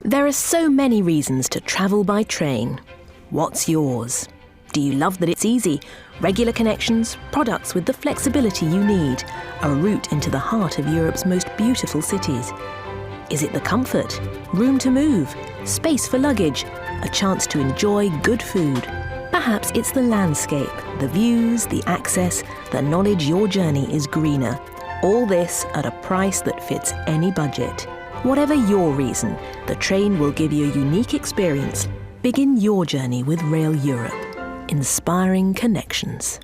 There are so many reasons to travel by train. What's yours? Do you love that it's easy? Regular connections, products with the flexibility you need, a route into the heart of Europe's most beautiful cities. Is it the comfort, room to move, space for luggage, a chance to enjoy good food? Perhaps it's the landscape, the views, the access, the knowledge your journey is greener. All this at a price that fits any budget. Whatever your reason, the train will give you a unique experience. Begin your journey with Rail Europe. Inspiring connections.